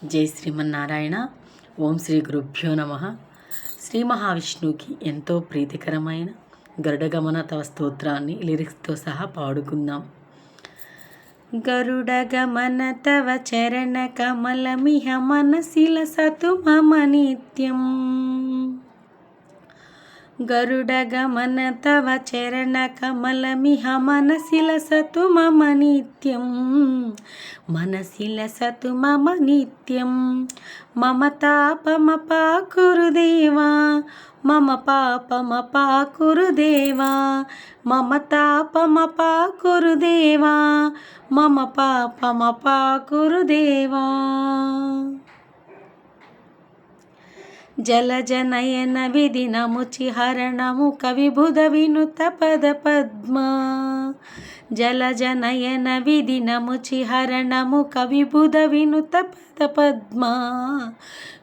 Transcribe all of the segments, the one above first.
జై శ్రీమన్నారాయణ. ఓం శ్రీ గురుభ్యో నమ. శ్రీ మహావిష్ణువుకి ఎంతో ప్రీతికరమైన గరుడగమన తవ స్తోత్రాన్ని లిరిక్స్తో సహా పాడుకుందాం. గరుడగమన తవ చరణ కమలమిహ మనసిల సతు మమ నిత్యం. గరుడగమన తవ చరణ కమలమిహ మనసిల సతు మమ నిత్యం. మనసిల సతు మమ నిత్యం. మమ తాపమపా కురుదేవా, మమ పాపమపా కురుదేవా. మమ తాపమపా కురుదేవా, మమ పాపమపా కురుదేవా. జలజనయన విధినముచి హరణము కవిబుధ వినుత పద పద్మ. జలజనయన విధినముచి హరణము కవిబుధ వినుత పద పద్మ.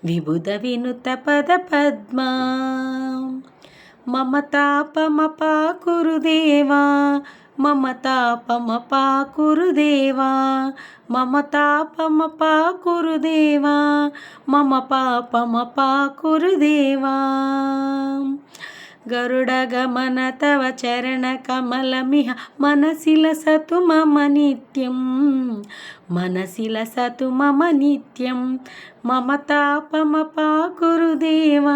విబుధ వినుత పద పద్మ. మమ తాపమపా కురుదేవా, మమ తాపమపా కురుదేవా. మమ తాపమపా కురుదేవా, మమ పాపమపా కురుదేవా. గరుడగమన తవ చరణ కమలమిహ మనసిల సతు మమ నిత్యం. మనసిల సతు మమ నిత్యం. మమ తాపమపా కురుదేవా,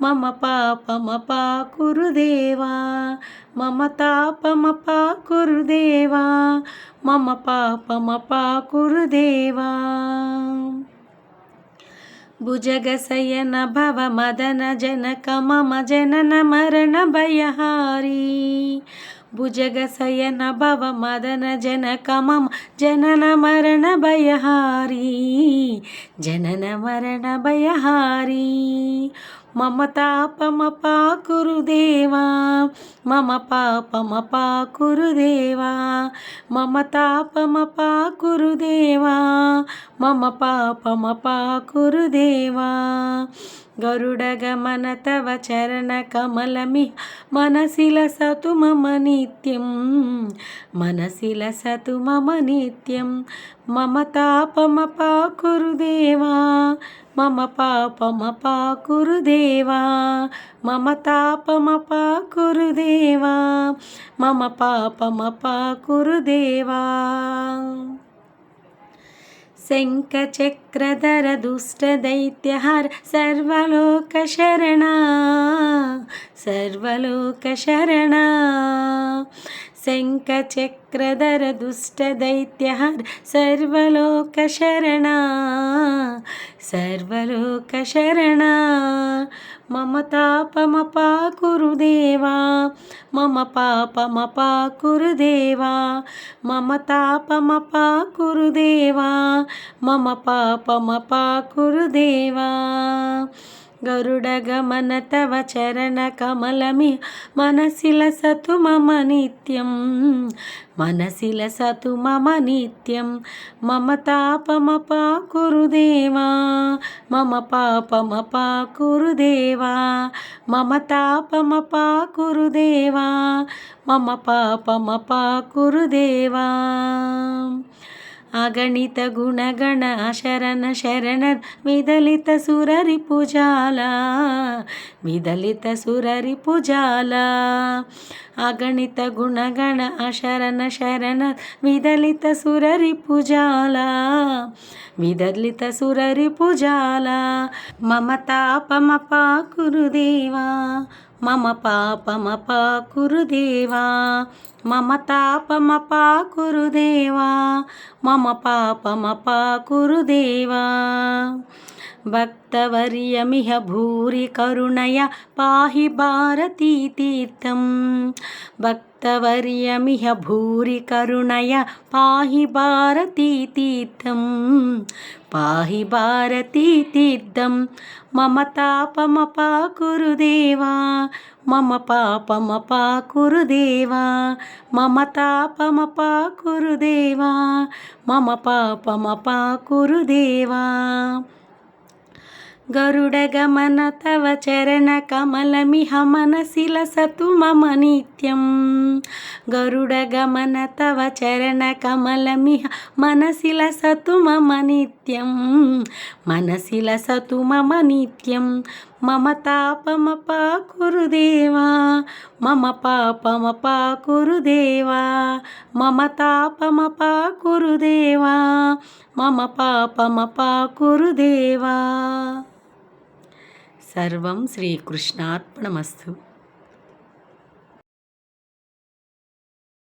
మమ పాపమపా కురుదేవా. మమ తాపమపా కురుదేవా, మమ పాపమపా కురుదేవా. భుజగశయన భవ మదన జనక మమ జనన మరణ భయహారీ. భుజగశయన భవ మదన జనక మమ జనన మరణ భయహారీ. జనన మరణ భయహారీ. మమ తాపమపా కురుదేవా, మమ పాపమపా కురుదేవా. మమ తాపమపా కురుదేవా, మమ పాపమపా కురుదేవా. గరుడగమన తవ చరణ కమలమిహ మనసిల సతు మమ నిత్యం. మనసిల సతు మమ నిత్యం. మమ తాపమపా కురుదేవా, మమ పాపమపా కురుదేవా. మమ తాపమపా కురుదేవా, మమ పాపమపా కురుదేవా. శంఖచక్రధర దుష్ట దైత్యహర సర్వలోక శరణ. సర్వలోక శరణ. శంఖచక్రధర దుష్ట దైత్యహర సర్వలోక శరణ. సర్వలోక శరణ. మమ తాపమపా కురుదేవా, మమ పాపమపా కురుదేవా. మమ తాపమపా కురుదేవా, మమ పాపమపా కురుదేవా. గరుడగమన తవ చరణ కమలమిహ మనసిల సతు మమ నిత్యం. మనసిల సతు మమ నిత్యం. మమ తాపమపా కురుదేవా, మమ పాపమపా కురుదేవా. మమ తాపమపా కురుదేవా, మమ పాపమపా కురుదేవా. అగణిత గుణగణ శరణ శరణ విదలిత సురరి పుజాల. విదలిత సురరి పుజాల. అగణిత గుణగణ శరణ శరణ విదలిత సురరి పుజాల. విదలిత సురరి పుజాల. మమ తాపమపా కురుదేవా, మమ పాపమపా కురుదేవా. మమ తాపమపా కురుదేవా, మమ పాపమపా కురుదేవా. భక్తవర్యమిహ భూరి కరుణయ పాహి భారతీ తీర్థం. భక్తవర్యమిహ భూరి కరుణయ పాహి భారతీ తీర్థం. పాహి భారతీ తీర్థం. మమ తాపమపా కురుదేవా, మమ పాపమపా కురుదేవా. మమ తాపమపా కురుదేవా, మమ పాపమపా కురుదేవా. गरुडगमन तव चरणकमलमिह मनसि लसतु मम नित्यं गरुडगमन तव चरणकमलमिह मनसि लसतु मम नित्यं मनसि लसतु मम नित्यं मम तापमपाकुरु देवा मम पापमपाकुरु देवा मम तापमपाकुरु देवा मम पापमपाकुरु देवा. सर्वं శ్రీకృష్ణార్పణమస్తు.